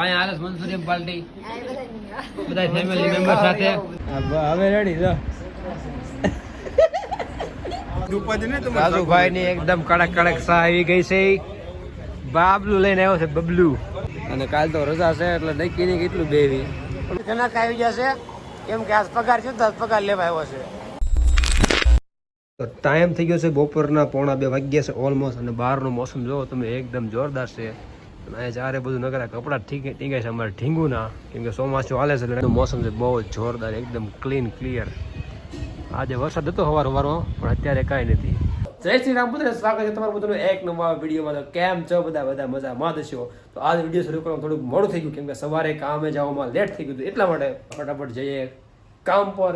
અહીંયા આલસ Manchurian party બધા family member સાથે હવે રેડી છો રાજુભાઈ ની એકદમ કડક કડક ચા આવી ગઈ છે. બાબલું લઈને આવ્યો છે બબલુ અને કાલ તો રજા છે એટલે નક્કી નહીં કેટલું બેવી કનક આવી જશે કેમ કે આજ પગાર છે તો પગાર લેવા આવ્યો છે. તો ટાઈમ થઈ ગયો છે બપોરના 1:30 વાગ્યા છે ઓલમોસ્ટ અને બહારનું મોસમ જોવો તમે એકદમ જોરદાર છે. અહીંયા ચારે બધું નગરા કપડાં ટીંગાય છે અમારે ઢીંગું ના કેમ કે ચોમાસું હાલે છે એટલે મોસમ છે બહુ જ જોરદાર એકદમ ક્લીન ક્લિયર. આજે વરસાદ હતો સવારમાં પણ અત્યારે કાંઈ નથી. જય શ્રી રામ પુત્ર, સ્વાગત છે તમારું બધાનું એક નવા વિડીયોમાં. તો કેમ છો બધા મજામાં દશો? તો આજ વિડીયો શરૂ કરવામાં થોડુંક મોડું થઈ ગયું કેમ કે સવારે કામે જવામાં લેટ થઈ ગયું એટલા માટે ફટાફટ જઈએ કામ પર.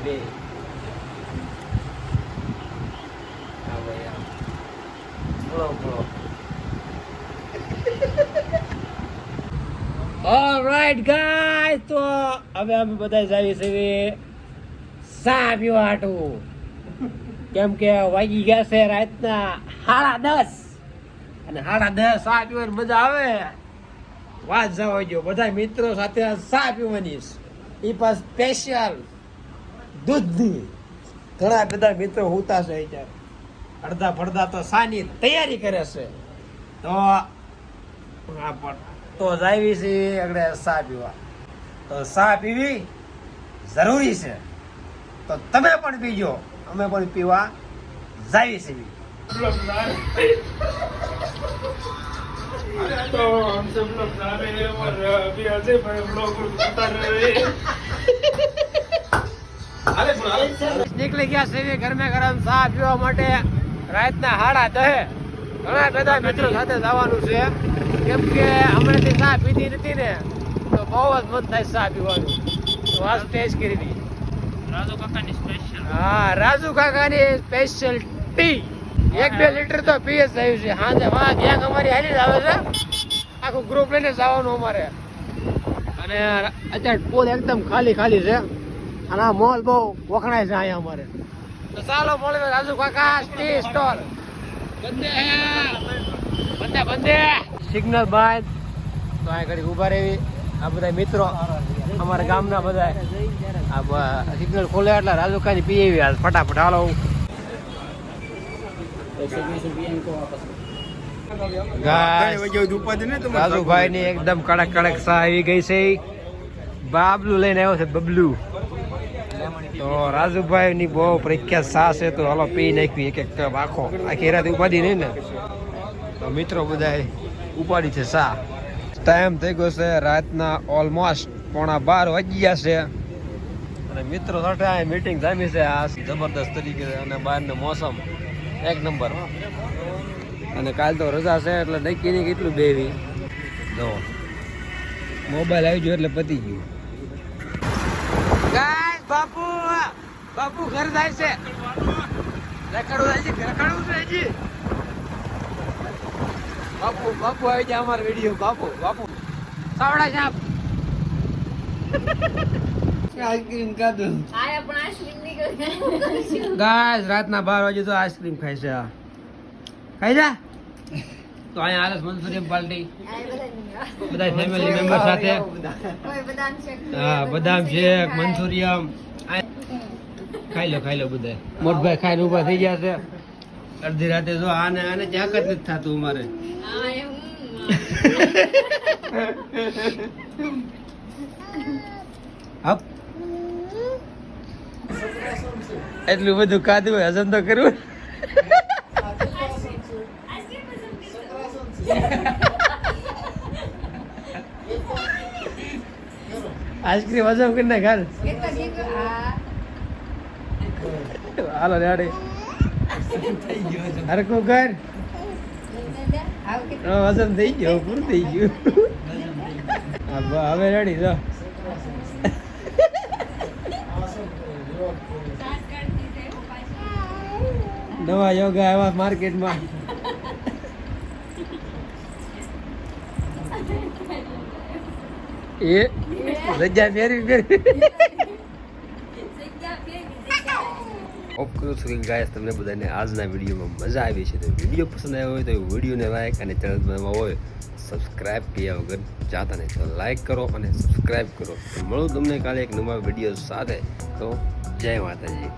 બે ઓલરાઈટ ગાઈસ, તો હવે અમે બધા જઈએ છીએ ચા પીવા હાટું કેમ કે વાગી ગયા છે રાતના 10:30 અને 10:30 ચા પીવાની મજા આવે. વાત જવા ગયો બધા મિત્રો સાથે ચા પીવાની એ પણ સ્પેશિયલ દૂધની. ઘણા બધા મિત્રો હોતા છે અત્યારે અડધા પડધા તો સાની તૈયારી કરે છે. તો જાવી છે આગળ ચા પીવા. તો ચા પીવી જરૂરી છે તો તમે પણ પીજો, અમે પણ પીવા જાવી છીએ. तो हम सब लोग जा रहे हैं और अभी अजय भाई ब्लॉग उतार रहे हैं. નીકળી ગયા છે ઘર મેં ગરમ ચા પીવા માટે રાતના 10:30 ઘણા બધા મિત્રો સાથે જવાનું છે કેમ કે હમણાંથી ચા પીધી નથી ને તો બહુ જ મન થાય ચા પીવાનું તો આજ ટેસ્ટ કરી દી રાજુ કાકાની સ્પેશિયલ હા રાજુ કાકાની સ્પેશિયલ ટી 1-2 લીટર તો પીએ જ થયું છે સાંજે ગેંગ અમારી હાલી જ આવે છે આખું ગ્રુપ લઈને જવાનું અમારે અને અત્યારે પોલ એકદમ ખાલી છે અને આ મોલ બહુ વખણાય છે અહીંયા અમારે તો ચાલો મોલ રાજુ કાકા ટી સ્ટોલ બંધે સિગ્નલ બંધ તો અહીં ઘડી ઊભા રહેવી આ બધા મિત્રો અમારા ગામના બધા આ સિગ્નલ ખોલે એટલે રાજુકાની પી આવી હાલ ફટાફટ હાલો રાજુભાઈ ની એકદમ કડક ચા આવી ગઈ છે બાબલું લઈને આવ્યો છે બબલુ તો રાજુભાઈ ની બહુ પ્રખ્યાત ચા છે તો હાલો પી નાખવી એક કપ આખી રાત ઉપાડી નહીં ને તો મિત્રો બધા ઉપાડી છે ચા ટાઈમ થઈ ગયો છે રાતના ઓલમોસ્ટ 11:30 વાગી ગયા છે અને મિત્રો સાથે આ મીટિંગ જામી છે આ જબરદસ્ત તરીકે અને બહારનો મોસમ એક નંબર અને કાલ તો રજા છે એટલે નક્કી નહીં કેટલું બેવી જો મોબાઈલ આવી ગયો એટલે પતી ગયું ગાઈસ બાપુ ઘર જાય છે રખડવું જાય છે બાપુ આવી જાય અમારો વિડીયો બાપુ સાવડા સાહેબ આઈસ્ક્રીમ ખાધું ગાઈસ રાતના 12 વાગે તો આઈસ્ક્રીમ ખાય છે આ ખાઈ જા તો અહીંયા આરસ મંચુરિયન પાર્ટી બધા ફેમિલી મેમ્બર સાથે હા બદામ શેક મંચુરિયન ખાઈ લો બધા મોટભાઈ ખાઈને ઊભા થઈ ગયા છે અડધી રાતે જો આને ચાક જ નથી થતું અમારે હપ એટલું બધું ખાધું હોય હજમ તો કરવું આઈસ્ક્રીમ હજમ કરી નાખ હાલો રેડી હરકું કર હજમ થઈ ગયો પૂરું થઈ ગયું હવે રેડી જો નવા યોગા આવ્યા માર્કેટમાં એ જગ્યા ફેરવી હોપ કરું છું કે ગાઈસ તમને બધાને આજના વિડીયોમાં મજા આવી છે તો વિડીયો પસંદ આવ્યો હોય તો વિડીયોને લાઈક અને ચેનલ બનાવવા હોય સબસ્ક્રાઈબ કર્યા વગર જાતા નહીં તો લાઈક કરો અને સબસ્ક્રાઈબ કરો તો મળું તમને કાલે એક નવા વિડીયો સાથે તો જય માતાજી